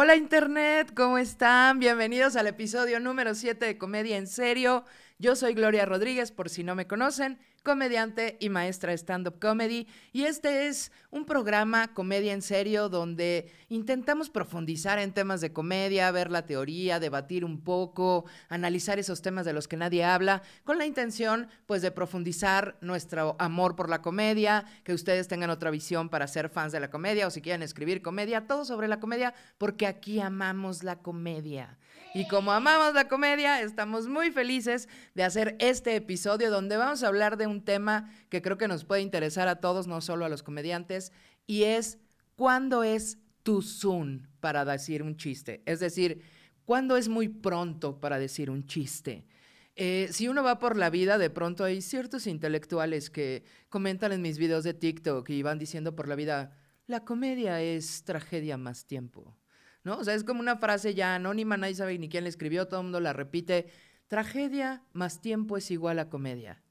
Hola Internet, ¿cómo están? Bienvenidos al episodio número 7 de Comedia en Serio. Yo soy Gloria Rodríguez, por si no me conocen, comediante y maestra de stand-up comedy. Y este es un programa Comedia en Serio donde intentamos profundizar en temas de comedia, ver la teoría, debatir un poco, analizar esos temas de los que nadie habla, con la intención pues de profundizar nuestro amor por la comedia, que ustedes tengan otra visión para ser fans de la comedia o si quieren escribir comedia, todo sobre la comedia, porque aquí amamos la comedia. Y como amamos la comedia, estamos muy felices de hacer este episodio donde vamos a hablar de un tema que creo que nos puede interesar a todos, no solo a los comediantes, y es ¿cuándo es too soon para decir un chiste? Es decir, ¿cuándo es muy pronto para decir un chiste? Si uno va por la vida, de pronto hay ciertos intelectuales que comentan en mis videos de TikTok y van diciendo por la vida, la comedia es tragedia más tiempo, ¿no? O sea, es como una frase ya anónima, nadie sabe ni quién la escribió, todo el mundo la repite. Tragedia más tiempo es igual a comedia.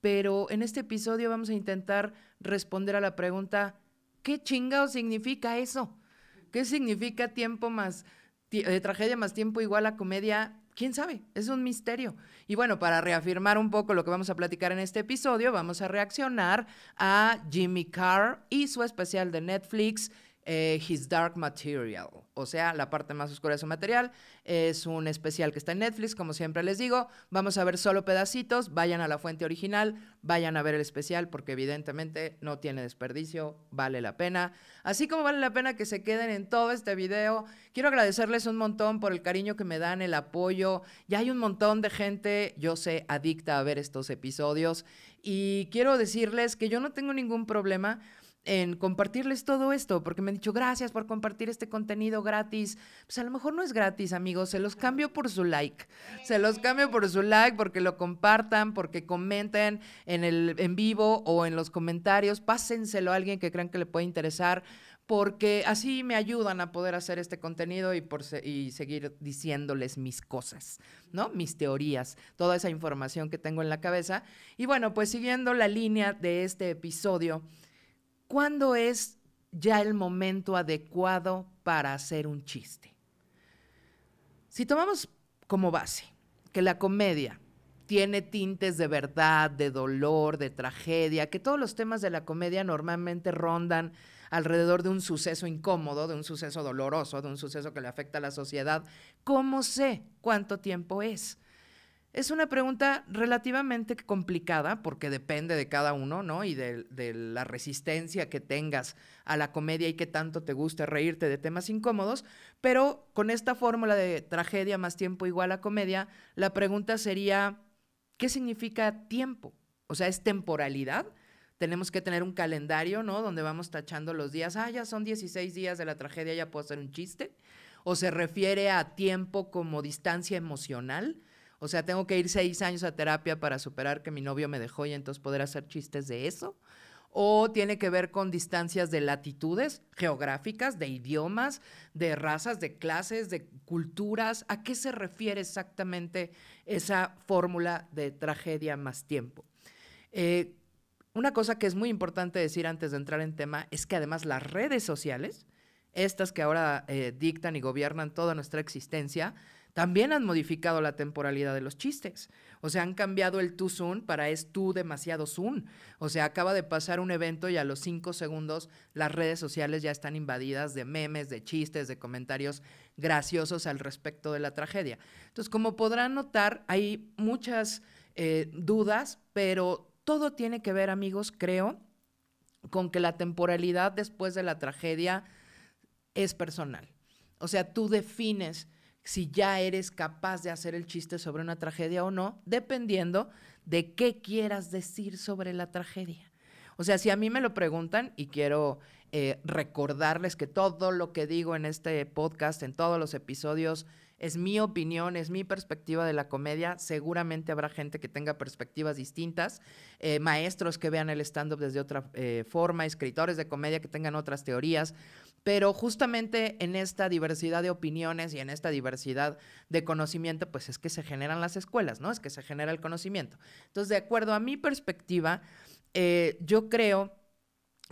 Pero en este episodio vamos a intentar responder a la pregunta, ¿qué chingado significa eso? ¿Qué significa tragedia más tiempo igual a comedia? ¿Quién sabe? Es un misterio. Y bueno, para reafirmar un poco lo que vamos a platicar en este episodio, vamos a reaccionar a Jimmy Carr y su especial de Netflix, His Dark Material, o sea, la parte más oscura de su material. Es un especial que está en Netflix, como siempre les digo. Vamos a ver solo pedacitos, vayan a la fuente original, vayan a ver el especial porque evidentemente no tiene desperdicio, vale la pena. Así como vale la pena que se queden en todo este video. Quiero agradecerles un montón por el cariño que me dan, el apoyo. Ya hay un montón de gente, yo sé, adicta a ver estos episodios y quiero decirles que yo no tengo ningún problema en compartirles todo esto, porque me han dicho gracias por compartir este contenido gratis. Pues a lo mejor no es gratis, amigos, se los cambio por su like. Se los cambio por su like, porque lo compartan, porque comenten en vivo o en los comentarios, pásenselo a alguien que crean que le puede interesar, porque así me ayudan a poder hacer este contenido y seguir diciéndoles mis cosas, ¿no? Mis teorías, toda esa información que tengo en la cabeza. Y bueno, pues siguiendo la línea de este episodio, ¿cuándo es ya el momento adecuado para hacer un chiste? Si tomamos como base que la comedia tiene tintes de verdad, de dolor, de tragedia, que todos los temas de la comedia normalmente rondan alrededor de un suceso incómodo, de un suceso doloroso, de un suceso que le afecta a la sociedad, ¿cómo sé cuánto tiempo es? Es una pregunta relativamente complicada porque depende de cada uno, ¿no? Y de la resistencia que tengas a la comedia y qué tanto te guste reírte de temas incómodos, pero con esta fórmula de tragedia más tiempo igual a comedia, la pregunta sería, ¿qué significa tiempo? O sea, ¿es temporalidad? Tenemos que tener un calendario, ¿no? Donde vamos tachando los días, ya son 16 días de la tragedia, ya puedo hacer un chiste. ¿O se refiere a tiempo como distancia emocional? O sea, tengo que ir 6 años a terapia para superar que mi novio me dejó y entonces poder hacer chistes de eso. O tiene que ver con distancias de latitudes geográficas, de idiomas, de razas, de clases, de culturas. ¿A qué se refiere exactamente esa fórmula de tragedia más tiempo? Una cosa que es muy importante decir antes de entrar en tema es que además las redes sociales, estas que ahora dictan y gobiernan toda nuestra existencia, también han modificado la temporalidad de los chistes. O sea, han cambiado el too soon para es tú demasiado soon. O sea, acaba de pasar un evento y a los 5 segundos las redes sociales ya están invadidas de memes, de chistes, de comentarios graciosos al respecto de la tragedia. Entonces, como podrán notar, hay muchas dudas, pero todo tiene que ver, amigos, creo, con que la temporalidad después de la tragedia es personal. O sea, tú defines si ya eres capaz de hacer el chiste sobre una tragedia o no, dependiendo de qué quieras decir sobre la tragedia. O sea, si a mí me lo preguntan, y quiero recordarles que todo lo que digo en este podcast, en todos los episodios, es mi opinión, es mi perspectiva de la comedia. Seguramente habrá gente que tenga perspectivas distintas, maestros que vean el stand-up desde otra forma, escritores de comedia que tengan otras teorías, pero justamente en esta diversidad de opiniones y en esta diversidad de conocimiento, pues es que se generan las escuelas, ¿no? Es que se genera el conocimiento. Entonces, de acuerdo a mi perspectiva, yo creo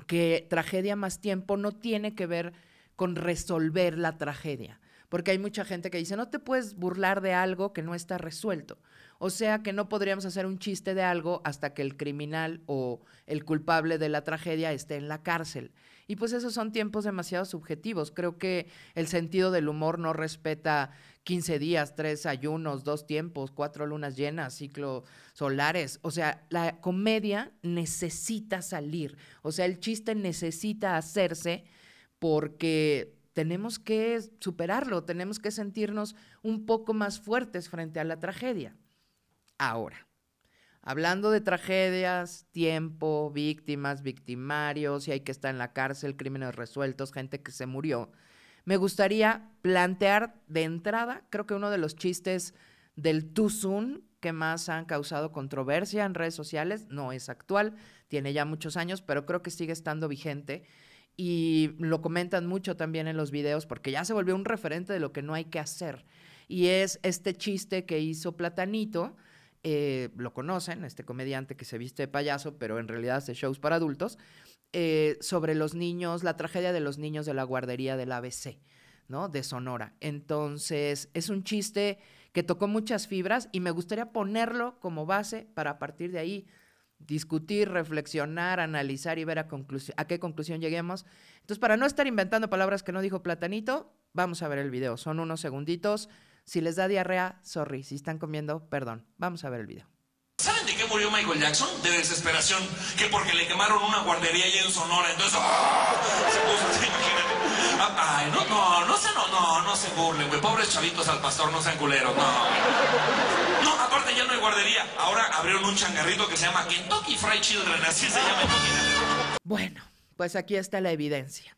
que tragedia más tiempo no tiene que ver con resolver la tragedia. Porque hay mucha gente que dice, no te puedes burlar de algo que no está resuelto. O sea que no podríamos hacer un chiste de algo hasta que el criminal o el culpable de la tragedia esté en la cárcel. Y pues esos son tiempos demasiado subjetivos. Creo que el sentido del humor no respeta 15 días, 3 ayunos, 2 tiempos, 4 lunas llenas, ciclos solares. O sea, la comedia necesita salir. O sea, el chiste necesita hacerse porque tenemos que superarlo, tenemos que sentirnos un poco más fuertes frente a la tragedia. Ahora, hablando de tragedias, tiempo, víctimas, victimarios, si hay que estar en la cárcel, crímenes resueltos, gente que se murió, me gustaría plantear de entrada, creo que uno de los chistes del too soon que más han causado controversia en redes sociales, no es actual, tiene ya muchos años, pero creo que sigue estando vigente. Y lo comentan mucho también en los videos porque ya se volvió un referente de lo que no hay que hacer. Y es este chiste que hizo Platanito, lo conocen, este comediante que se viste de payaso, pero en realidad hace shows para adultos, sobre los niños, la tragedia de los niños de la guardería del ABC, ¿no? De Sonora. Entonces, es un chiste que tocó muchas fibras y me gustaría ponerlo como base para a partir de ahí discutir, reflexionar, analizar y ver a qué conclusión lleguemos. Entonces, para no estar inventando palabras que no dijo Platanito, vamos a ver el video. Son unos segunditos. Si les da diarrea, sorry. Si están comiendo, perdón. Vamos a ver el video. ¿Saben de qué murió Michael Jackson? De desesperación. Que porque le quemaron una guardería allá en Sonora. Entonces, se puso así, imagínate. Ay, no se burlen, güey. Pobres chavitos al pastor, no sean culeros, no. No, aparte ya no hay guardería. Ahora abrieron un changarrito que se llama Kentucky Fried Children. Así se llama. Bueno, pues aquí está la evidencia.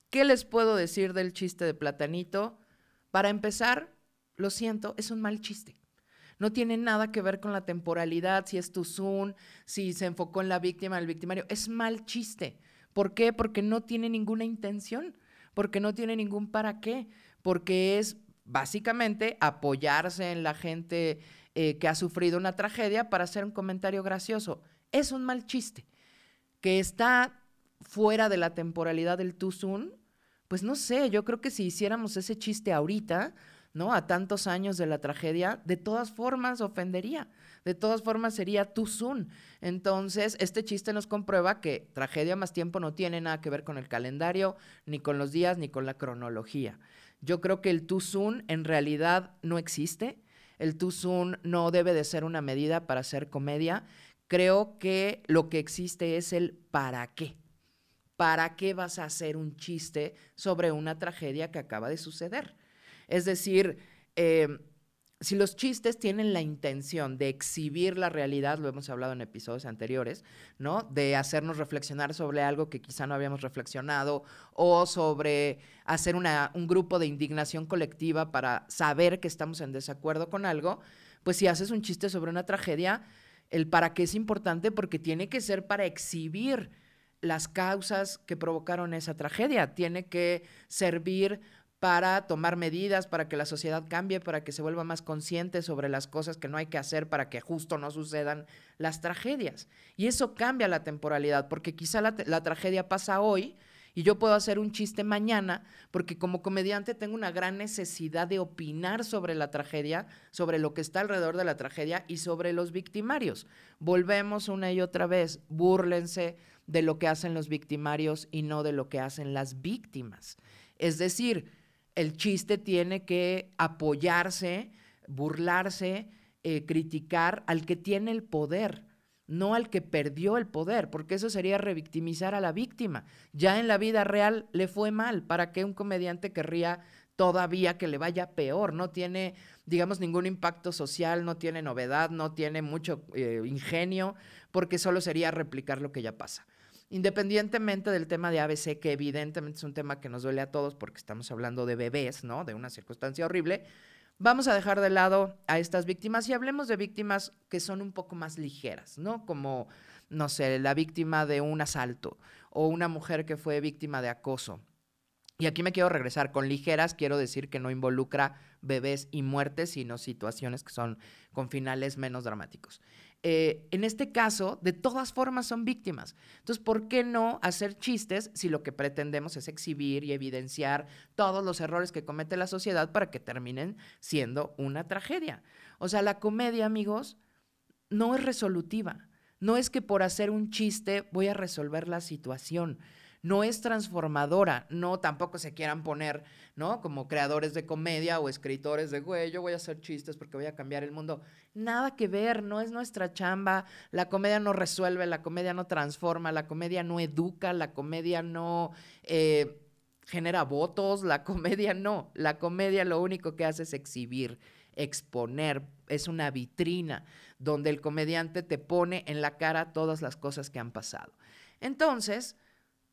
¿Qué les puedo decir del chiste de Platanito? Para empezar, lo siento, es un mal chiste. No tiene nada que ver con la temporalidad, si es too soon, si se enfocó en la víctima, el victimario. Es mal chiste. ¿Por qué? Porque no tiene ninguna intención, porque no tiene ningún para qué, porque es básicamente apoyarse en la gente que ha sufrido una tragedia para hacer un comentario gracioso. Es un mal chiste. Que está fuera de la temporalidad del too soon, pues no sé, yo creo que si hiciéramos ese chiste ahorita, ¿no? A tantos años de la tragedia, de todas formas ofendería, de todas formas sería too soon. Entonces, este chiste nos comprueba que tragedia más tiempo no tiene nada que ver con el calendario, ni con los días, ni con la cronología. Yo creo que el too soon en realidad no existe. El too soon no debe de ser una medida para hacer comedia. Creo que lo que existe es el para qué. ¿Para qué vas a hacer un chiste sobre una tragedia que acaba de suceder? Es decir, si los chistes tienen la intención de exhibir la realidad, lo hemos hablado en episodios anteriores, ¿no? De hacernos reflexionar sobre algo que quizá no habíamos reflexionado o sobre hacer un grupo de indignación colectiva para saber que estamos en desacuerdo con algo, pues si haces un chiste sobre una tragedia, el para qué es importante porque tiene que ser para exhibir las causas que provocaron esa tragedia, tiene que servir para tomar medidas, para que la sociedad cambie, para que se vuelva más consciente sobre las cosas que no hay que hacer para que justo no sucedan las tragedias. Y eso cambia la temporalidad, porque quizá la tragedia pasa hoy y yo puedo hacer un chiste mañana, porque como comediante tengo una gran necesidad de opinar sobre la tragedia, sobre lo que está alrededor de la tragedia y sobre los victimarios. Volvemos una y otra vez, búrlense de lo que hacen los victimarios y no de lo que hacen las víctimas. Es decir, el chiste tiene que apoyarse, burlarse, criticar al que tiene el poder, no al que perdió el poder, porque eso sería revictimizar a la víctima. Ya en la vida real le fue mal. ¿Para qué un comediante querría todavía que le vaya peor? No tiene, digamos, ningún impacto social, no tiene novedad, no tiene mucho ingenio, porque solo sería replicar lo que ya pasa. Independientemente del tema de ABC, que evidentemente es un tema que nos duele a todos porque estamos hablando de bebés, ¿no? De una circunstancia horrible, vamos a dejar de lado a estas víctimas y hablemos de víctimas que son un poco más ligeras, ¿no? Como, no sé, la víctima de un asalto o una mujer que fue víctima de acoso. Y aquí me quiero regresar, con ligeras quiero decir que no involucra bebés y muertes, sino situaciones que son con finales menos dramáticos. En este caso, de todas formas son víctimas. Entonces, ¿por qué no hacer chistes si lo que pretendemos es exhibir y evidenciar todos los errores que comete la sociedad para que terminen siendo una tragedia? O sea, la comedia, amigos, no es resolutiva. No es que por hacer un chiste voy a resolver la situación. No es transformadora, no tampoco se quieran poner, ¿no? Como creadores de comedia o escritores de, güey, yo voy a hacer chistes porque voy a cambiar el mundo. Nada que ver, no es nuestra chamba. La comedia no resuelve, la comedia no transforma, la comedia no educa, la comedia no genera votos, la comedia no. La comedia lo único que hace es exhibir, exponer, es una vitrina donde el comediante te pone en la cara todas las cosas que han pasado. Entonces,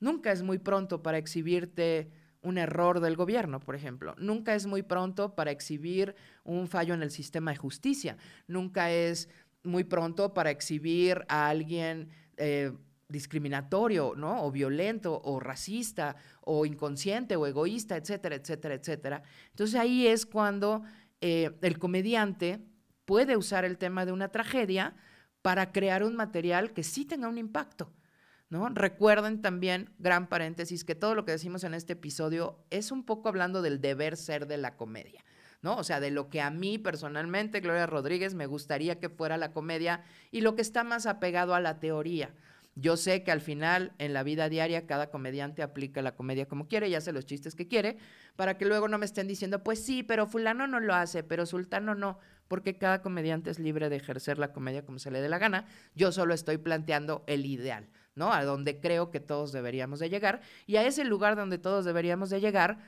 nunca es muy pronto para exhibirte un error del gobierno, por ejemplo. Nunca es muy pronto para exhibir un fallo en el sistema de justicia. Nunca es muy pronto para exhibir a alguien discriminatorio, ¿no? O violento, o racista, o inconsciente, o egoísta, etcétera, etcétera, etcétera. Entonces ahí es cuando el comediante puede usar el tema de una tragedia para crear un material que sí tenga un impacto, ¿no? Recuerden también, gran paréntesis, que todo lo que decimos en este episodio es un poco hablando del deber ser de la comedia, ¿no? O sea, de lo que a mí personalmente, Gloria Rodríguez, me gustaría que fuera la comedia y lo que está más apegado a la teoría. Yo sé que al final, en la vida diaria, cada comediante aplica la comedia como quiere y hace los chistes que quiere, para que luego no me estén diciendo, pues sí, pero fulano no lo hace, pero sultano no, porque cada comediante es libre de ejercer la comedia como se le dé la gana. Yo solo estoy planteando el ideal, ¿no? A donde creo que todos deberíamos de llegar, y a ese lugar donde todos deberíamos de llegar,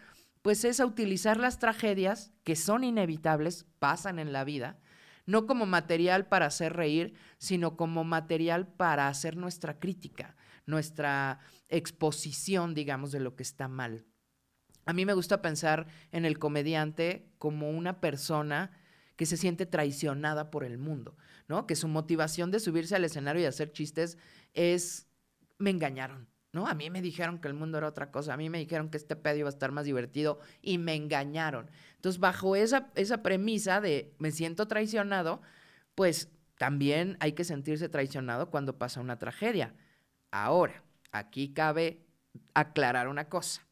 pues es a utilizar las tragedias que son inevitables, pasan en la vida, no como material para hacer reír, sino como material para hacer nuestra crítica, nuestra exposición, digamos, de lo que está mal. A mí me gusta pensar en el comediante como una persona que se siente traicionada por el mundo, ¿no? Que su motivación de subirse al escenario y hacer chistes es, me engañaron, ¿no? A mí me dijeron que el mundo era otra cosa, a mí me dijeron que este pedo iba a estar más divertido y me engañaron. Entonces, bajo esa premisa de me siento traicionado, pues también hay que sentirse traicionado cuando pasa una tragedia. Ahora, aquí cabe aclarar una cosa.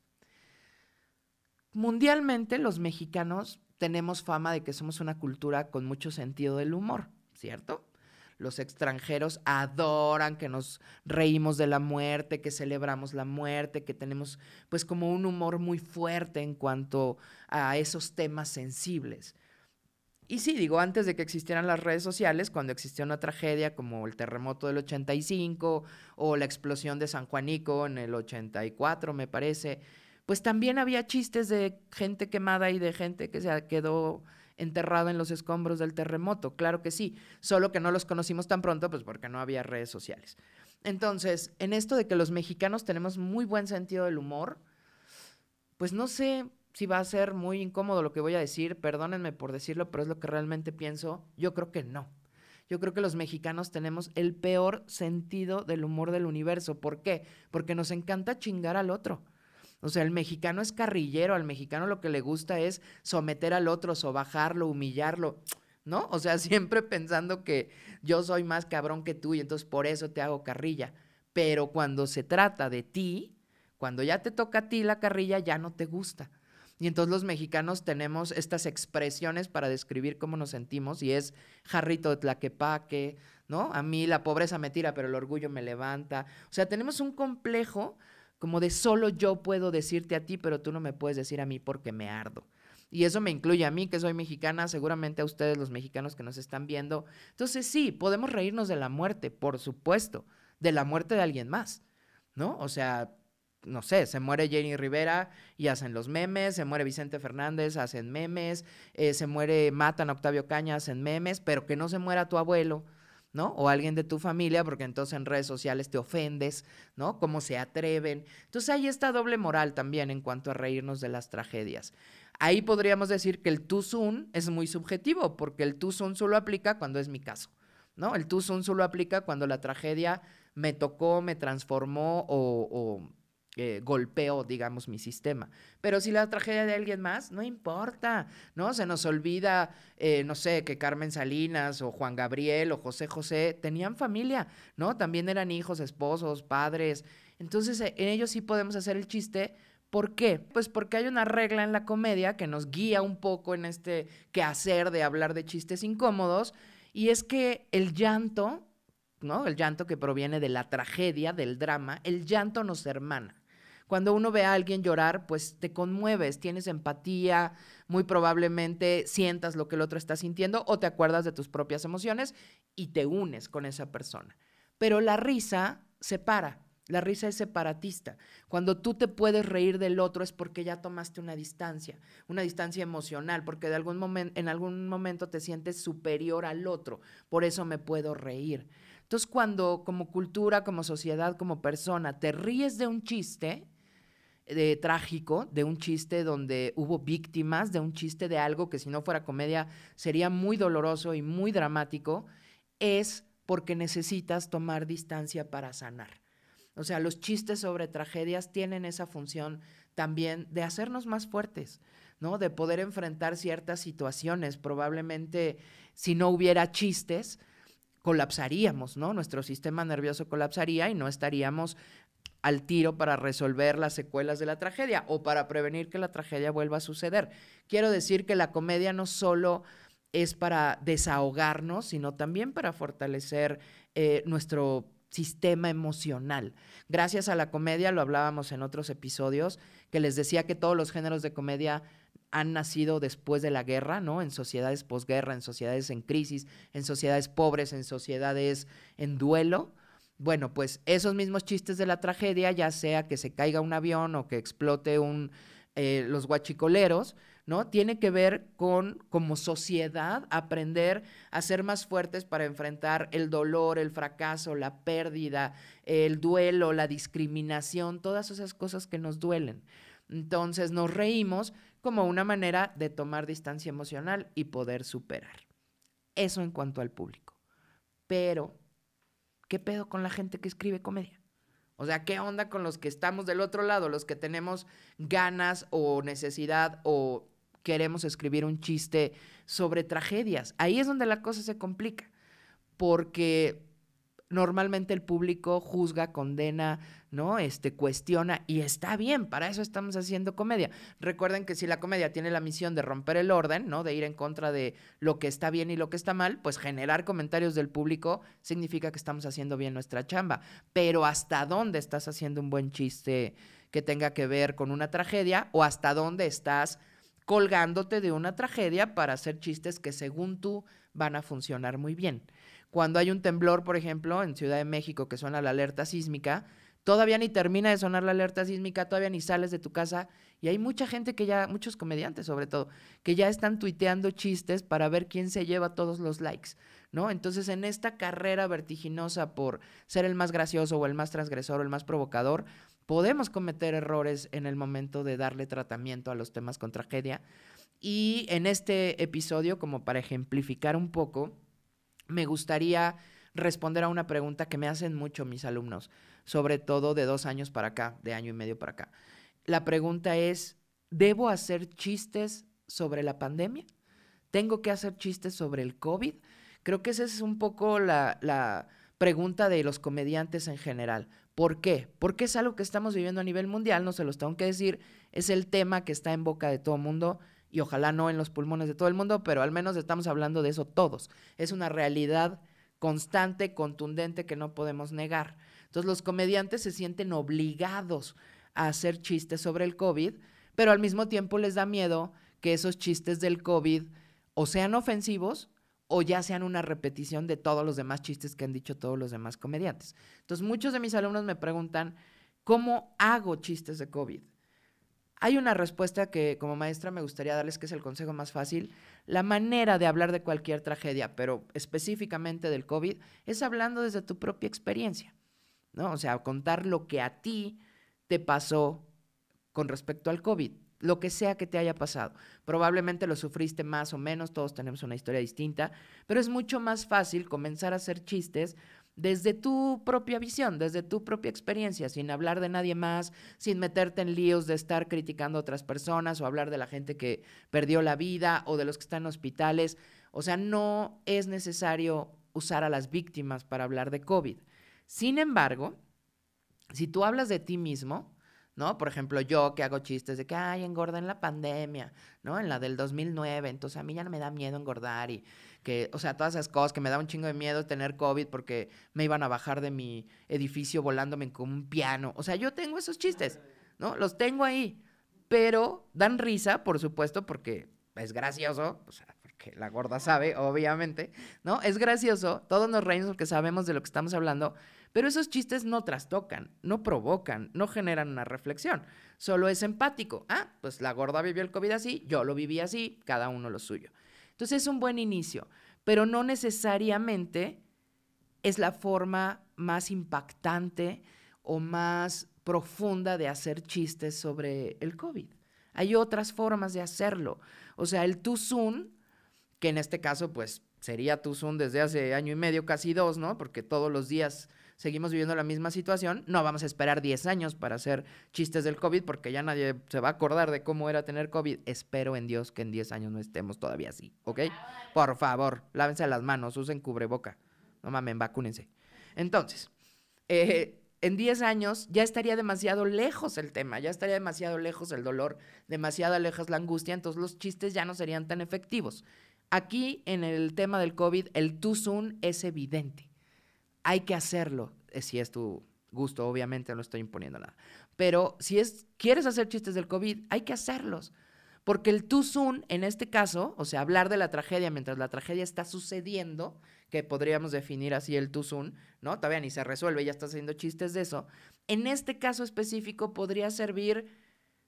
Mundialmente, los mexicanos tenemos fama de que somos una cultura con mucho sentido del humor, ¿cierto? Los extranjeros adoran que nos reímos de la muerte, que celebramos la muerte, que tenemos pues como un humor muy fuerte en cuanto a esos temas sensibles. Y sí, digo, antes de que existieran las redes sociales, cuando existía una tragedia como el terremoto del 85 o la explosión de San Juanico en el 84, me parece, pues también había chistes de gente quemada y de gente que se quedó enterrada en los escombros del terremoto. Claro que sí, solo que no los conocimos tan pronto, pues porque no había redes sociales. Entonces, en esto de que los mexicanos tenemos muy buen sentido del humor, pues no sé si va a ser muy incómodo lo que voy a decir, perdónenme por decirlo, pero es lo que realmente pienso. Yo creo que no. Yo creo que los mexicanos tenemos el peor sentido del humor del universo. ¿Por qué? Porque nos encanta chingar al otro. O sea, el mexicano es carrillero, al mexicano lo que le gusta es someter al otro, sobajarlo, humillarlo, ¿no? O sea, siempre pensando que yo soy más cabrón que tú y entonces por eso te hago carrilla. Pero cuando se trata de ti, cuando ya te toca a ti la carrilla, ya no te gusta. Y entonces los mexicanos tenemos estas expresiones para describir cómo nos sentimos y es jarrito de tlaquepaque, ¿no? A mí la pobreza me tira, pero el orgullo me levanta. O sea, tenemos un complejo como de solo yo puedo decirte a ti, pero tú no me puedes decir a mí porque me ardo. Y eso me incluye a mí, que soy mexicana, seguramente a ustedes, los mexicanos que nos están viendo. Entonces sí, podemos reírnos de la muerte, por supuesto, de la muerte de alguien más, ¿no? O sea, no sé, se muere Jenny Rivera y hacen los memes, se muere Vicente Fernández, hacen memes, matan a Octavio Caña, hacen memes, pero que no se muera tu abuelo, ¿no? O alguien de tu familia, porque entonces en redes sociales te ofendes, ¿no? ¿Cómo se atreven? Entonces hay esta doble moral también en cuanto a reírnos de las tragedias. Ahí podríamos decir que el too soon es muy subjetivo, porque el too soon solo aplica cuando es mi caso, ¿no? El too soon solo aplica cuando la tragedia me tocó, me transformó o golpeó, digamos, mi sistema. Pero si la tragedia de alguien más, no importa, ¿no? Se nos olvida, no sé, que Carmen Salinas o Juan Gabriel o José José tenían familia, ¿no? También eran hijos, esposos, padres. Entonces, en ellos sí podemos hacer el chiste. ¿Por qué? Pues porque hay una regla en la comedia que nos guía un poco en este quehacer de hablar de chistes incómodos, y es que el llanto, ¿no? El llanto que proviene de la tragedia, del drama, el llanto nos hermana. Cuando uno ve a alguien llorar, pues te conmueves, tienes empatía, muy probablemente sientas lo que el otro está sintiendo o te acuerdas de tus propias emociones y te unes con esa persona. Pero la risa separa. La risa es separatista. Cuando tú te puedes reír del otro es porque ya tomaste una distancia emocional, porque en algún momento te sientes superior al otro. Por eso me puedo reír. Entonces, cuando como cultura, como sociedad, como persona, te ríes de un chiste trágico, de un chiste donde hubo víctimas, de un chiste de algo que si no fuera comedia sería muy doloroso y muy dramático, es porque necesitas tomar distancia para sanar. O sea, los chistes sobre tragedias tienen esa función también de hacernos más fuertes, ¿no? De poder enfrentar ciertas situaciones. Probablemente, si no hubiera chistes, colapsaríamos, ¿no? Nuestro sistema nervioso colapsaría y no estaríamos al tiro para resolver las secuelas de la tragedia o para prevenir que la tragedia vuelva a suceder. Quiero decir que la comedia no solo es para desahogarnos, sino también para fortalecer nuestro sistema emocional. Gracias a la comedia, lo hablábamos en otros episodios, que les decía que todos los géneros de comedia han nacido después de la guerra, ¿no? En sociedades posguerra, en sociedades en crisis, en sociedades pobres, en sociedades en duelo. Bueno, pues esos mismos chistes de la tragedia, ya sea que se caiga un avión o que explote los guachicoleros, ¿no? Tiene que ver con, como sociedad, aprender a ser más fuertes para enfrentar el dolor, el fracaso, la pérdida, el duelo, la discriminación, todas esas cosas que nos duelen. Entonces nos reímos como una manera de tomar distancia emocional y poder superar. Eso en cuanto al público. Pero, ¿qué pedo con la gente que escribe comedia? O sea, ¿qué onda con los que estamos del otro lado, los que tenemos ganas o necesidad o queremos escribir un chiste sobre tragedias? Ahí es donde la cosa se complica, porque normalmente el público juzga, condena, ¿no? Cuestiona, y está bien, para eso estamos haciendo comedia. Recuerden que si la comedia tiene la misión de romper el orden, ¿no? De ir en contra de lo que está bien y lo que está mal, pues generar comentarios del público significa que estamos haciendo bien nuestra chamba. Pero ¿hasta dónde estás haciendo un buen chiste que tenga que ver con una tragedia? ¿O hasta dónde estás colgándote de una tragedia para hacer chistes que según tú van a funcionar muy bien? Cuando hay un temblor, por ejemplo, en Ciudad de México, que suena la alerta sísmica, todavía ni termina de sonar la alerta sísmica, todavía ni sales de tu casa, y hay mucha gente que ya, muchos comediantes sobre todo, que ya están tuiteando chistes para ver quién se lleva todos los likes, ¿no? Entonces, en esta carrera vertiginosa por ser el más gracioso o el más transgresor o el más provocador, podemos cometer errores en el momento de darle tratamiento a los temas con tragedia. Y en este episodio, como para ejemplificar un poco, me gustaría responder a una pregunta que me hacen mucho mis alumnos, sobre todo de 2 años para acá, de año y medio para acá. La pregunta es, ¿debo hacer chistes sobre la pandemia? ¿Tengo que hacer chistes sobre el COVID? Creo que esa es un poco la pregunta de los comediantes en general. ¿Por qué? Porque es algo que estamos viviendo a nivel mundial, no se los tengo que decir, es el tema que está en boca de todo el mundo, y ojalá no en los pulmones de todo el mundo, pero al menos estamos hablando de eso todos. Es una realidad constante, contundente, que no podemos negar. Entonces los comediantes se sienten obligados a hacer chistes sobre el COVID, pero al mismo tiempo les da miedo que esos chistes del COVID o sean ofensivos o ya sean una repetición de todos los demás chistes que han dicho todos los demás comediantes. Entonces muchos de mis alumnos me preguntan, ¿cómo hago chistes de COVID? Hay una respuesta que como maestra me gustaría darles, que es el consejo más fácil. La manera de hablar de cualquier tragedia, pero específicamente del COVID, es hablando desde tu propia experiencia, ¿no? O sea, contar lo que a ti te pasó con respecto al COVID, lo que sea que te haya pasado. Probablemente lo sufriste más o menos, todos tenemos una historia distinta, pero es mucho más fácil comenzar a hacer chistes desde tu propia visión, desde tu propia experiencia, sin hablar de nadie más, sin meterte en líos de estar criticando a otras personas o hablar de la gente que perdió la vida o de los que están en hospitales. O sea, no es necesario usar a las víctimas para hablar de COVID. Sin embargo, si tú hablas de ti mismo, ¿no? Por ejemplo, yo que hago chistes de que, ay, engordé en la pandemia, ¿no? En la del 2009, entonces a mí ya no me da miedo engordar y que, o sea, todas esas cosas, que me da un chingo de miedo tener COVID porque me iban a bajar de mi edificio volándome con un piano. O sea, yo tengo esos chistes, ¿no? Los tengo ahí, pero dan risa, por supuesto, porque es gracioso, o sea, porque la gorda sabe, obviamente, ¿no? Es gracioso, todos nos reímos porque sabemos de lo que estamos hablando, pero esos chistes no trastocan, no provocan, no generan una reflexión. Solo es empático. Ah, pues la gorda vivió el COVID así, yo lo viví así, cada uno lo suyo. Entonces es un buen inicio, pero no necesariamente es la forma más impactante o más profunda de hacer chistes sobre el COVID. Hay otras formas de hacerlo. O sea, el too soon, que en este caso pues sería too soon desde hace año y medio, casi 2, ¿no? Porque todos los días seguimos viviendo la misma situación. No vamos a esperar 10 años para hacer chistes del COVID porque ya nadie se va a acordar de cómo era tener COVID. Espero en Dios que en 10 años no estemos todavía así, ¿ok? Por favor, lávense las manos, usen cubreboca. No mamen, vacúnense. Entonces, en 10 años ya estaría demasiado lejos el tema, ya estaría demasiado lejos el dolor, demasiado lejos la angustia, entonces los chistes ya no serían tan efectivos. Aquí, en el tema del COVID, el too soon es evidente. Hay que hacerlo, si es tu gusto, obviamente no estoy imponiendo nada. Pero si quieres hacer chistes del COVID, hay que hacerlos. Porque el too soon, en este caso, o sea, hablar de la tragedia mientras la tragedia está sucediendo, que podríamos definir así el too soon, ¿no? Todavía ni se resuelve, ya estás haciendo chistes de eso. En este caso específico podría servir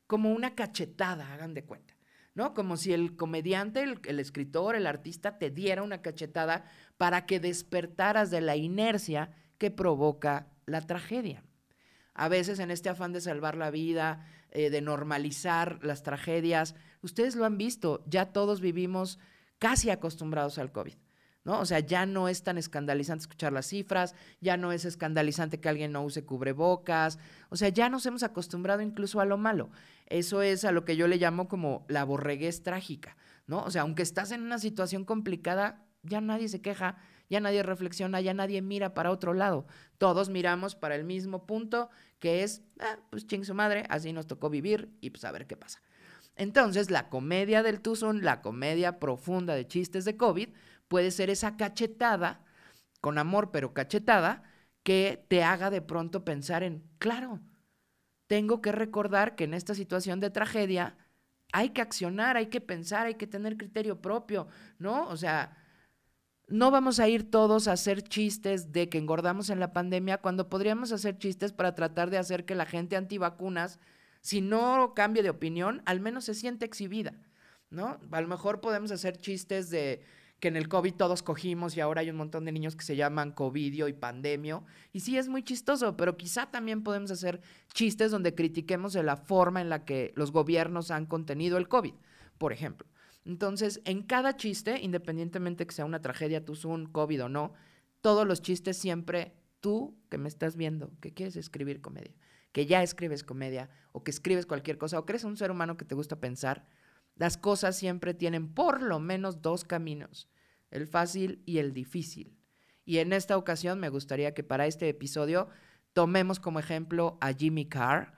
como una cachetada, hagan de cuenta, ¿no? Como si el comediante, el escritor, el artista te diera una cachetada para que despertaras de la inercia que provoca la tragedia. A veces en este afán de salvar la vida, de normalizar las tragedias, ustedes lo han visto, ya todos vivimos casi acostumbrados al COVID, ¿no? O sea, ya no es tan escandalizante escuchar las cifras, ya no es escandalizante que alguien no use cubrebocas, o sea, ya nos hemos acostumbrado incluso a lo malo. Eso es a lo que yo le llamo como la borreguez trágica, ¿no? O sea, aunque estás en una situación complicada, ya nadie se queja, ya nadie reflexiona, ya nadie mira para otro lado. Todos miramos para el mismo punto, que es, pues ching su madre, así nos tocó vivir y pues a ver qué pasa. Entonces, la comedia del Tuzón, la comedia profunda de chistes de COVID, puede ser esa cachetada, con amor pero cachetada, que te haga de pronto pensar en, claro, tengo que recordar que en esta situación de tragedia hay que accionar, hay que pensar, hay que tener criterio propio, ¿no? O sea, no vamos a ir todos a hacer chistes de que engordamos en la pandemia cuando podríamos hacer chistes para tratar de hacer que la gente antivacunas, si no cambie de opinión, al menos se siente exhibida, ¿no? A lo mejor podemos hacer chistes de que en el COVID todos cogimos y ahora hay un montón de niños que se llaman covidio y pandemio, y sí es muy chistoso, pero quizá también podemos hacer chistes donde critiquemos de la forma en la que los gobiernos han contenido el COVID, por ejemplo. Entonces, en cada chiste, independientemente que sea una tragedia, Tuzón, COVID o no, todos los chistes siempre, tú que me estás viendo, que quieres escribir comedia, que ya escribes comedia, o que escribes cualquier cosa, o que eres un ser humano que te gusta pensar, las cosas siempre tienen por lo menos 2 caminos, el fácil y el difícil. Y en esta ocasión me gustaría que para este episodio tomemos como ejemplo a Jimmy Carr,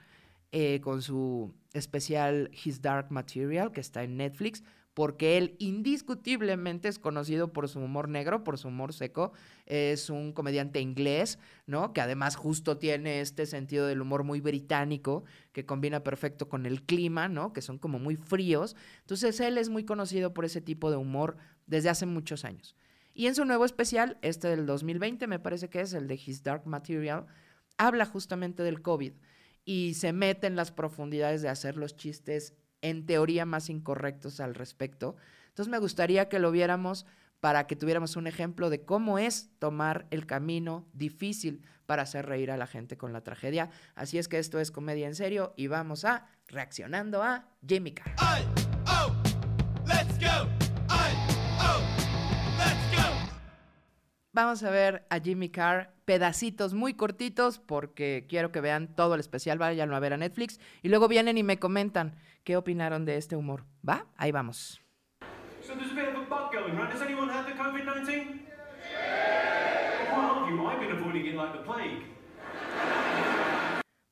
con su especial His Dark Material, que está en Netflix, porque él indiscutiblemente es conocido por su humor negro, por su humor seco. Es un comediante inglés, ¿no? Que además justo tiene este sentido del humor muy británico, que combina perfecto con el clima, ¿no? Que son como muy fríos. Entonces él es muy conocido por ese tipo de humor desde hace muchos años. Y en su nuevo especial, este del 2020, me parece que es el de His Dark Material, habla justamente del COVID y se mete en las profundidades de hacer los chistes en teoría más incorrectos al respecto. Entonces me gustaría que lo viéramos para que tuviéramos un ejemplo de cómo es tomar el camino difícil para hacer reír a la gente con la tragedia. Así es que esto es Comedia en Serio y vamos a Reaccionando a Jimmy Carr. Ay, oh, let's go. Ay, oh, let's go. vamos a ver a Jimmy Carr, pedacitos muy cortitos, porque quiero que vean todo el especial, váyanlo a ver a Netflix, y luego vienen y me comentan qué opinaron de este humor. ¿Va? Ahí vamos. So there's a bit of a bug going around. Has anyone had the COVID-19? Quite a lot of you. I've been avoiding it like the plague.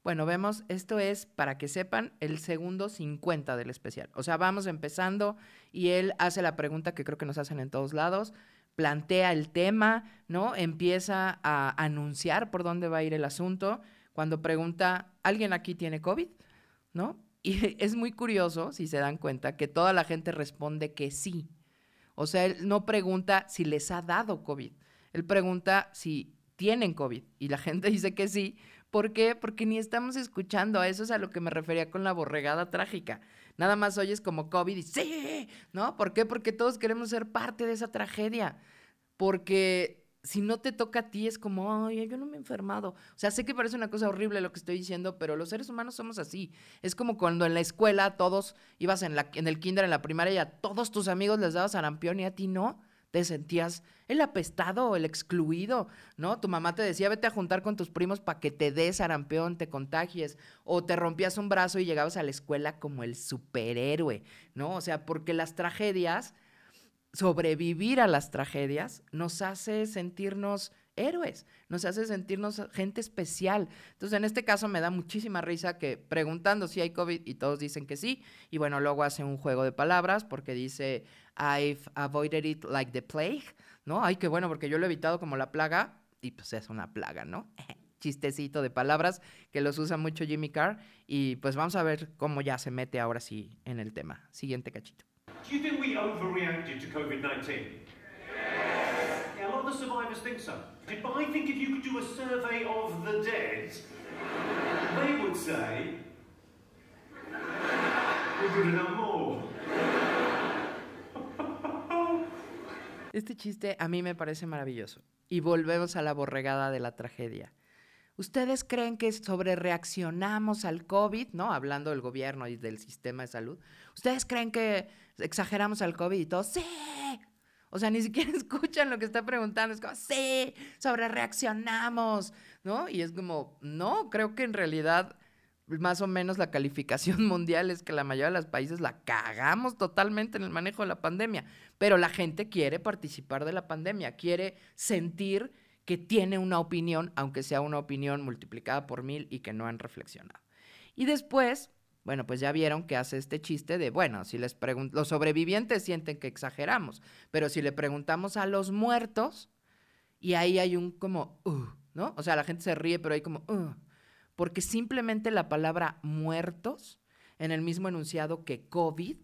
Bueno, vemos, esto es, para que sepan, el segundo 50 del especial. O sea, vamos empezando y él hace la pregunta que creo que nos hacen en todos lados, plantea el tema, ¿no? Empieza a anunciar por dónde va a ir el asunto. Cuando pregunta, ¿alguien aquí tiene COVID? ¿No? Y es muy curioso, si se dan cuenta, que toda la gente responde que sí. O sea, él no pregunta si les ha dado COVID. Él pregunta si tienen COVID. Y la gente dice que sí. ¿Por qué? Porque ni estamos escuchando. A eso es a lo que me refería con la borregada trágica. Nada más oyes como COVID y ¡sí! ¿No? ¿Por qué? Porque todos queremos ser parte de esa tragedia. Porque si no te toca a ti es como, ay, yo no me he enfermado. O sea, sé que parece una cosa horrible lo que estoy diciendo, pero los seres humanos somos así. Es como cuando en la escuela todos ibas en el kinder, en la primaria, y a todos tus amigos les dabas sarampión y a ti no. Te sentías el apestado, el excluido, ¿no? Tu mamá te decía, vete a juntar con tus primos para que te des sarampión, te contagies, o te rompías un brazo y llegabas a la escuela como el superhéroe, ¿no? O sea, porque las tragedias, sobrevivir a las tragedias, nos hace sentirnos héroes, nos hace sentirnos gente especial. Entonces, en este caso me da muchísima risa que preguntando si hay COVID y todos dicen que sí, y bueno, luego hace un juego de palabras porque dice, I've avoided it like the plague, ¿no? Ay, qué bueno, porque yo lo he evitado como la plaga, y pues es una plaga, ¿no? Chistecito de palabras que los usa mucho Jimmy Carr, y pues vamos a ver cómo ya se mete ahora sí en el tema. Siguiente cachito. Do you think we overreacted to COVID-19? Yeah, a lot of the survivors think so. But I think if you could do a survey of the dead, they would say we could have done more. Este chiste a mí me parece maravilloso. Y volvemos a la borregada de la tragedia. ¿Ustedes creen que sobrereaccionamos al COVID? ¿No? Hablando del gobierno y del sistema de salud. ¿Ustedes creen que exageramos al COVID y todo? ¡Sí! O sea, ni siquiera escuchan lo que está preguntando. Es como, ¡sí! Sobrereaccionamos, ¿no? Y es como, no, creo que en realidad más o menos la calificación mundial es que la mayoría de los países la cagamos totalmente en el manejo de la pandemia. Pero la gente quiere participar de la pandemia, quiere sentir que tiene una opinión, aunque sea una opinión multiplicada por 1000 y que no han reflexionado. Y después, bueno, pues ya vieron que hace este chiste de, bueno, si les los sobrevivientes sienten que exageramos, pero si le preguntamos a los muertos, y ahí hay un como, ¿no? O sea, la gente se ríe, pero hay como, porque simplemente la palabra muertos, en el mismo enunciado que COVID,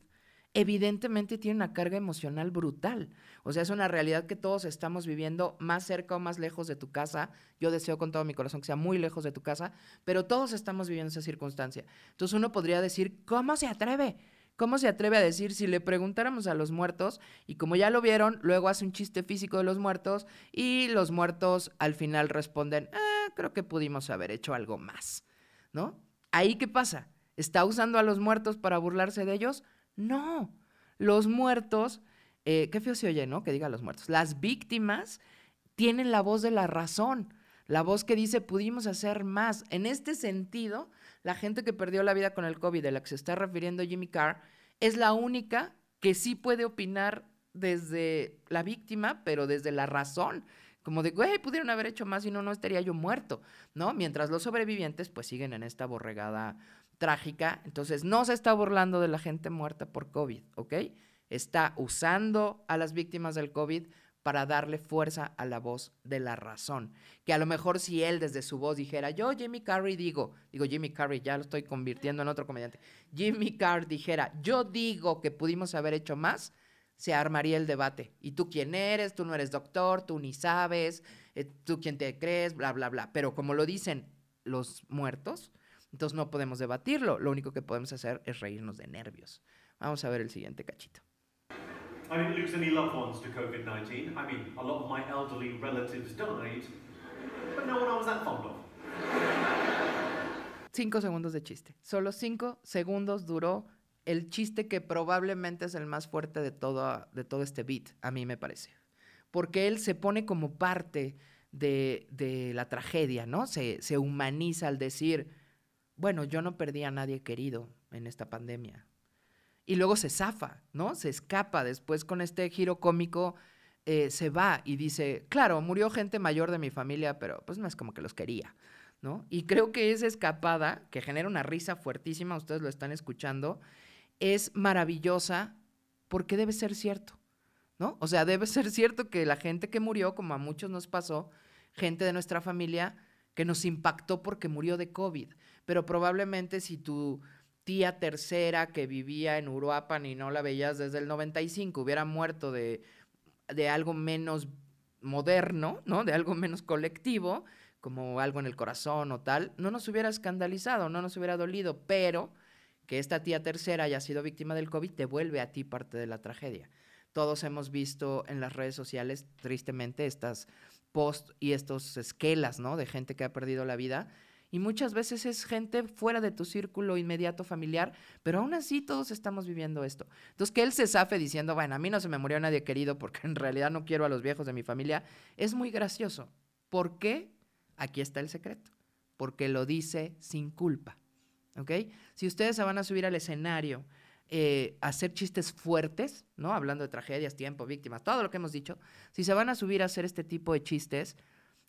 evidentemente tiene una carga emocional brutal. O sea, es una realidad que todos estamos viviendo más cerca o más lejos de tu casa. Yo deseo con todo mi corazón que sea muy lejos de tu casa, pero todos estamos viviendo esa circunstancia. Entonces uno podría decir, ¿cómo se atreve? ¿Cómo se atreve a decir si le preguntáramos a los muertos? Y como ya lo vieron, luego hace un chiste físico de los muertos y los muertos al final responden, creo que pudimos haber hecho algo más, ¿no? ¿Ahí qué pasa? ¿Está usando a los muertos para burlarse de ellos? No, los muertos, qué feo se oye, ¿no? Que diga los muertos. Las víctimas tienen la voz de la razón, la voz que dice pudimos hacer más. En este sentido, la gente que perdió la vida con el COVID, de la que se está refiriendo Jimmy Carr, es la única que sí puede opinar desde la víctima, pero desde la razón. Como de, güey, pudieron haber hecho más y no estaría yo muerto, ¿no? Mientras los sobrevivientes pues siguen en esta borregada trágica. Entonces no se está burlando de la gente muerta por COVID, ¿ok? Está usando a las víctimas del COVID para darle fuerza a la voz de la razón. Que a lo mejor si él desde su voz dijera, yo Jimmy Carrey digo Jimmy Carrey, ya lo estoy convirtiendo en otro comediante. Jimmy Carrey dijera, yo digo que pudimos haber hecho más, se armaría el debate. ¿Y tú quién eres? Tú no eres doctor, tú ni sabes, tú quién te crees, bla, bla, bla. Pero como lo dicen los muertos, entonces no podemos debatirlo. Lo único que podemos hacer es reírnos de nervios. Vamos a ver el siguiente cachito. I didn't lose any loved ones to COVID-19. I mean, a lot of my elderly relatives died, but no one I was that fond of. 5 segundos de chiste. Solo 5 segundos duró el chiste que probablemente es el más fuerte de todo este beat, a mí me parece. porque él se pone como parte de la tragedia, ¿no? Se humaniza al decir, bueno, yo no perdí a nadie querido en esta pandemia. Y luego se zafa, ¿no? Se escapa después con este giro cómico, se va y dice, claro, murió gente mayor de mi familia, pero pues no es como que los quería, ¿no? Y creo que esa escapada, que genera una risa fuertísima, ustedes lo están escuchando, es maravillosa porque debe ser cierto, ¿no? O sea, debe ser cierto que la gente que murió, como a muchos nos pasó, gente de nuestra familia que nos impactó porque murió de COVID, pero probablemente si tu tía tercera que vivía en Uruapan y no la veías desde el 95 hubiera muerto de algo menos moderno, ¿no? De algo menos colectivo, como algo en el corazón o tal, no nos hubiera escandalizado, no nos hubiera dolido, pero que esta tía tercera haya sido víctima del COVID te vuelve a ti parte de la tragedia. Todos hemos visto en las redes sociales, tristemente, estas posts y estos esquelas, ¿no? De gente que ha perdido la vida. Y muchas veces es gente fuera de tu círculo inmediato familiar, pero aún así todos estamos viviendo esto. Entonces, que él se zafe diciendo, bueno, a mí no se me murió nadie querido porque en realidad no quiero a los viejos de mi familia, es muy gracioso. ¿Por qué? Aquí está el secreto. Porque lo dice sin culpa, ¿ok? Si ustedes se van a subir al escenario a hacer chistes fuertes, ¿no? Hablando de tragedias, tiempo, víctimas, todo lo que hemos dicho, si se van a subir a hacer este tipo de chistes,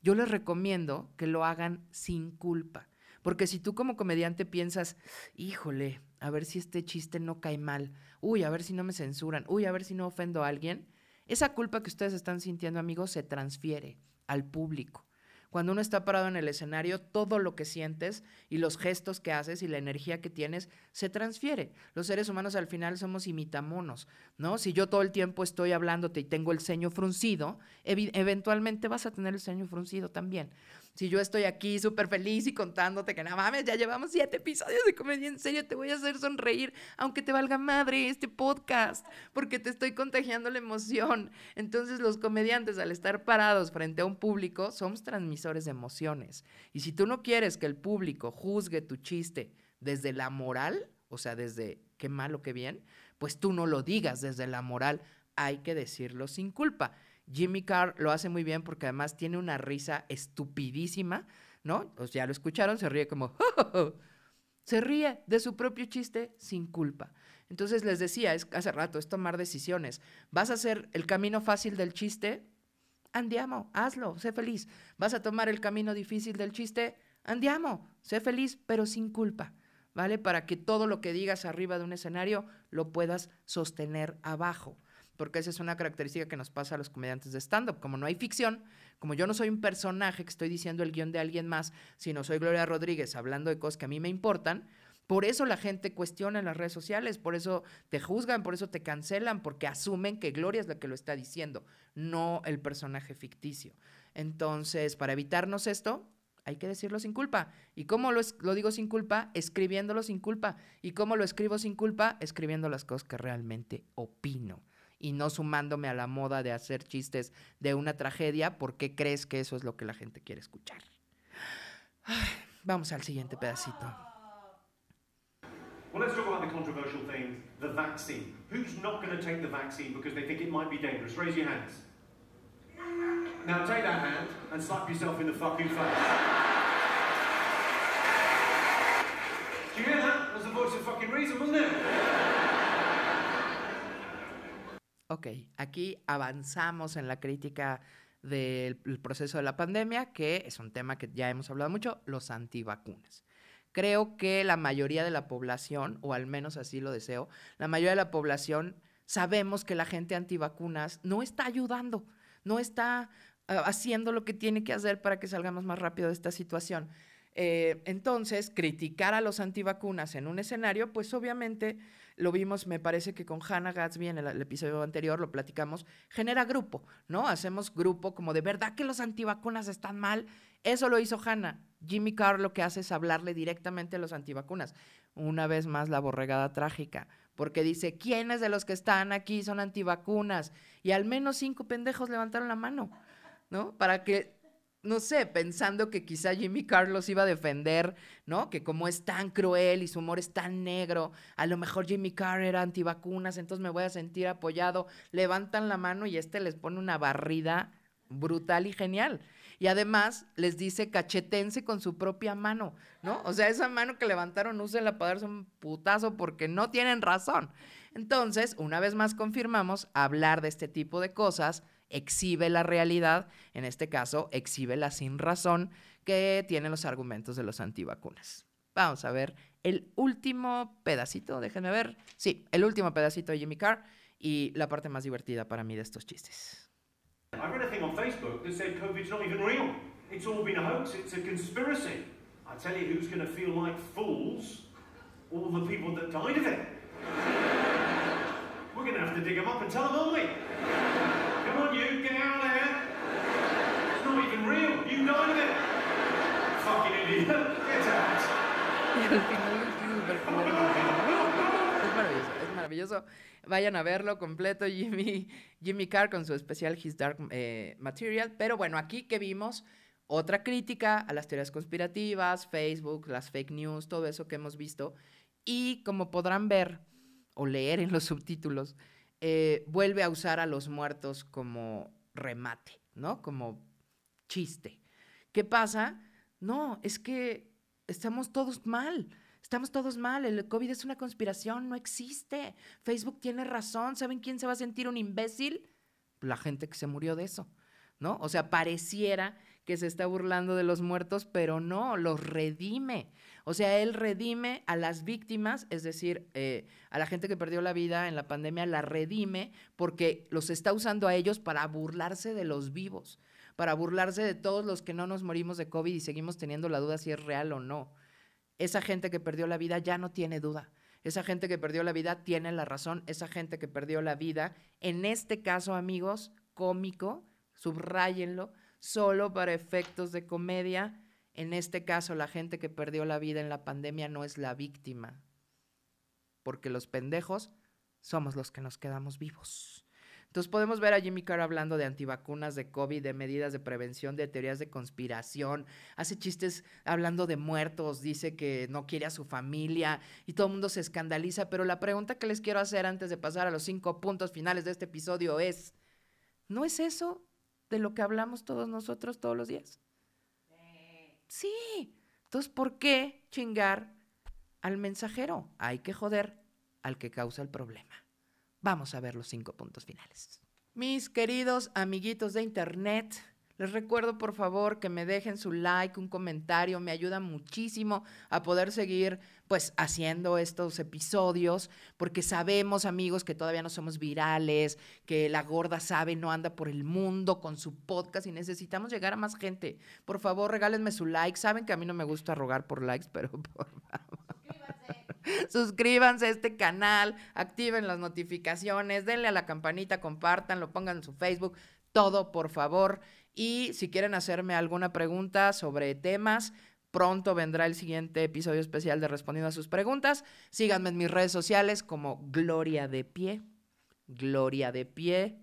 yo les recomiendo que lo hagan sin culpa. Porque si tú como comediante piensas, híjole, a ver si este chiste no cae mal, uy, a ver si no me censuran, uy, a ver si no ofendo a alguien, esa culpa que ustedes están sintiendo, amigos, se transfiere al público. Cuando uno está parado en el escenario, todo lo que sientes y los gestos que haces y la energía que tienes se transfiere. Los seres humanos al final somos imitamonos, ¿no? Si yo todo el tiempo estoy hablándote y tengo el ceño fruncido, eventualmente vas a tener el ceño fruncido también. Si yo estoy aquí súper feliz y contándote que no mames, ya llevamos 7 episodios de Comedia en Serio, te voy a hacer sonreír, aunque te valga madre este podcast, porque te estoy contagiando la emoción. Entonces los comediantes, al estar parados frente a un público, somos transmisores de emociones. Y si tú no quieres que el público juzgue tu chiste desde la moral, o sea, desde qué mal o qué bien, pues tú no lo digas desde la moral, hay que decirlo sin culpa. Jimmy Carr lo hace muy bien porque además tiene una risa estupidísima, ¿no? O sea, ya lo escucharon, se ríe como, ¡oh, oh, oh! Se ríe de su propio chiste sin culpa. Entonces les decía, hace rato, es tomar decisiones. ¿Vas a hacer el camino fácil del chiste? Andiamo, hazlo, sé feliz. ¿Vas a tomar el camino difícil del chiste? Andiamo, sé feliz, pero sin culpa, ¿vale? Para que todo lo que digas arriba de un escenario lo puedas sostener abajo. Porque esa es una característica que nos pasa a los comediantes de stand-up. Como no hay ficción, como yo no soy un personaje que estoy diciendo el guión de alguien más, sino soy Gloria Rodríguez hablando de cosas que a mí me importan, por eso la gente cuestiona en las redes sociales, por eso te juzgan, por eso te cancelan, porque asumen que Gloria es la que lo está diciendo, no el personaje ficticio. Entonces, para evitarnos esto, hay que decirlo sin culpa. ¿Y cómo lo digo sin culpa? Escribiéndolo sin culpa. ¿Y cómo lo escribo sin culpa? Escribiendo las cosas que realmente opino. Y no sumándome a la moda de hacer chistes de una tragedia porque crees que eso es lo que la gente quiere escuchar. Ay, vamos al siguiente pedacito. Well, let's talk about the controversial thing, the vaccine. Who's not going to take the vaccine because they think it might be dangerous? Raise your hands. Now take that hand and slap yourself in the fucking face. Do you hear that? That was the voice of fucking reason, wasn't it? Ok, aquí avanzamos en la crítica del proceso de la pandemia, que es un tema que ya hemos hablado mucho, los antivacunas. Creo que la mayoría de la población, o al menos así lo deseo, la mayoría de la población sabemos que la gente antivacunas no está ayudando, no está haciendo lo que tiene que hacer para que salgamos más rápido de esta situación. Entonces, criticar a los antivacunas en un escenario, pues obviamente lo vimos, me parece que con Hannah Gadsby en el episodio anterior lo platicamos, genera grupo, ¿no? Hacemos grupo como de verdad que los antivacunas están mal. Eso lo hizo Hannah. Jimmy Carr lo que hace es hablarle directamente a los antivacunas. Una vez más la borregada trágica, porque dice, ¿quiénes de los que están aquí son antivacunas? Y al menos 5 pendejos levantaron la mano, ¿no? Para que no sé, pensando que quizá Jimmy Carr los iba a defender, ¿no? Que como es tan cruel y su humor es tan negro, a lo mejor Jimmy Carr era antivacunas, entonces me voy a sentir apoyado. Levantan la mano y les pone una barrida brutal y genial. Y además les dice cachetense con su propia mano, ¿no? O sea, esa mano que levantaron, úsenla para darse un putazo porque no tienen razón. Entonces, una vez más confirmamos, hablar de este tipo de cosas exhibe la realidad, en este caso, exhibe la sin razón que tienen los argumentos de los antivacunas. Vamos a ver el último pedacito, déjenme ver. Sí, el último pedacito de Jimmy Carr y la parte más divertida para mí de estos chistes. I read a thing on Facebook that said COVID's not even real. It's all been a hoax, it's a conspiracy. I tell you who's going to feel like fools, all the people that died of it. We're going to have to dig them up and tell them, aren't we? Come on, you, get out of there. It's not even real. You died of it. Fucking idiot. Get out. Es maravilloso. Vayan a verlo completo, Jimmy Carr con su especial His Dark Material. Pero bueno, aquí que vimos otra crítica a las teorías conspirativas, Facebook, las fake news, todo eso que hemos visto. Y como podrán ver o leer en los subtítulos, vuelve a usar a los muertos como remate, ¿no? Como chiste. ¿Qué pasa? No, es que estamos todos mal. Estamos todos mal, el COVID es una conspiración, no existe. Facebook tiene razón, ¿saben quién se va a sentir un imbécil? La gente que se murió de eso, ¿no? O sea, pareciera que se está burlando de los muertos, pero no, los redime. O sea, él redime a las víctimas, es decir, a la gente que perdió la vida en la pandemia, la redime porque los está usando a ellos para burlarse de los vivos, para burlarse de todos los que no nos morimos de COVID y seguimos teniendo la duda si es real o no. Esa gente que perdió la vida ya no tiene duda. Esa gente que perdió la vida tiene la razón. Esa gente que perdió la vida, en este caso, amigos, cómico, subráyenlo, solo para efectos de comedia. En este caso, la gente que perdió la vida en la pandemia no es la víctima, porque los pendejos somos los que nos quedamos vivos. Entonces podemos ver a Jimmy Carr hablando de antivacunas, de COVID, de medidas de prevención, de teorías de conspiración, hace chistes hablando de muertos, dice que no quiere a su familia y todo el mundo se escandaliza, pero la pregunta que les quiero hacer antes de pasar a los 5 puntos finales de este episodio es, ¿no es eso de lo que hablamos todos nosotros todos los días? Sí. Entonces, ¿por qué chingar al mensajero? Hay que joder al que causa el problema. Vamos a ver los 5 puntos finales. Mis queridos amiguitos de internet, les recuerdo por favor que me dejen su like, un comentario, me ayuda muchísimo a poder seguir pues haciendo estos episodios, porque sabemos, amigos, que todavía no somos virales, que La Gorda Sabe no anda por el mundo con su podcast y necesitamos llegar a más gente. Por favor, regálenme su like. Saben que a mí no me gusta rogar por likes, pero por favor. Suscríbanse a este canal, activen las notificaciones, denle a la campanita, compártanlo, pongan en su Facebook, todo por favor. Y si quieren hacerme alguna pregunta sobre temas, pronto vendrá el siguiente episodio especial de Respondiendo a sus preguntas. Síganme en mis redes sociales como Gloria de Pie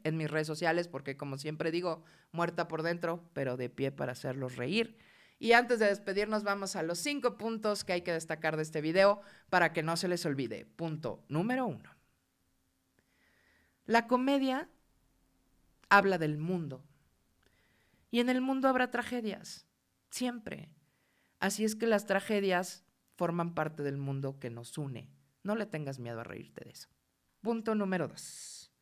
en mis redes sociales, porque como siempre digo, muerta por dentro, pero de pie para hacerlos reír. Y antes de despedirnos, vamos a los 5 puntos que hay que destacar de este video para que no se les olvide. Punto número 1. La comedia habla del mundo. Y en el mundo habrá tragedias, siempre. Así es que las tragedias forman parte del mundo que nos une. No le tengas miedo a reírte de eso. Punto número 2.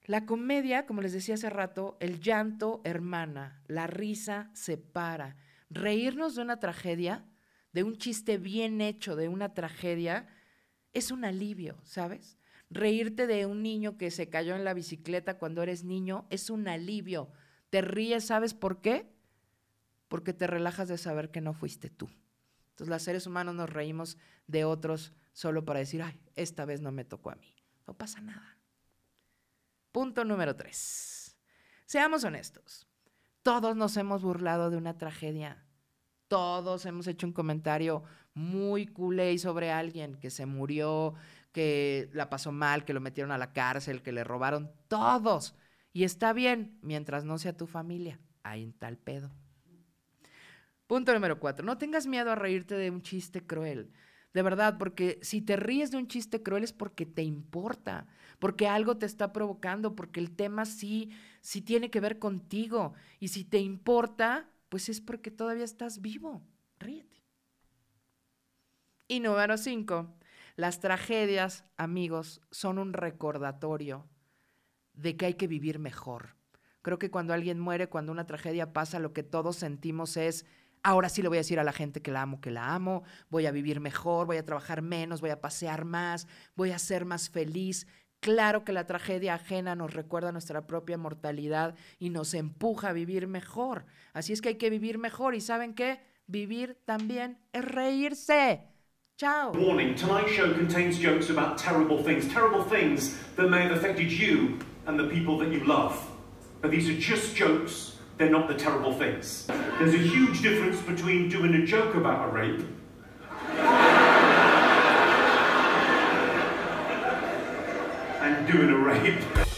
La comedia, como les decía hace rato, el llanto hermana, la risa separa. Reírnos de una tragedia, de un chiste bien hecho, de una tragedia, es un alivio, ¿sabes? Reírte de un niño que se cayó en la bicicleta cuando eres niño es un alivio. Te ríes, ¿sabes por qué? Porque te relajas de saber que no fuiste tú. Entonces, los seres humanos nos reímos de otros solo para decir, ay, esta vez no me tocó a mí. No pasa nada. Punto número 3. Seamos honestos. Todos nos hemos burlado de una tragedia. Todos hemos hecho un comentario muy culé sobre alguien que se murió, que la pasó mal, que lo metieron a la cárcel, que le robaron. Todos. Y está bien, mientras no sea tu familia. Ahí en tal pedo. Punto número 4. No tengas miedo a reírte de un chiste cruel. De verdad, porque si te ríes de un chiste cruel es porque te importa, porque algo te está provocando, porque el tema sí tiene que ver contigo. Y si te importa, pues es porque todavía estás vivo. Ríete. Y número 5. Las tragedias, amigos, son un recordatorio de que hay que vivir mejor. Creo que cuando alguien muere, cuando una tragedia pasa, lo que todos sentimos es: ahora sí le voy a decir a la gente que la amo, voy a vivir mejor, voy a trabajar menos, voy a pasear más, voy a ser más feliz. Claro que la tragedia ajena nos recuerda nuestra propia mortalidad y nos empuja a vivir mejor. Así es que hay que vivir mejor. ¿Y saben qué? Vivir también es reírse. Chao. Warning, tonight's show contains jokes about terrible things that may have affected you and the people that you love. But these are just jokes. They're not the terrible things. There's a huge difference between doing a joke about a rape and doing a rape.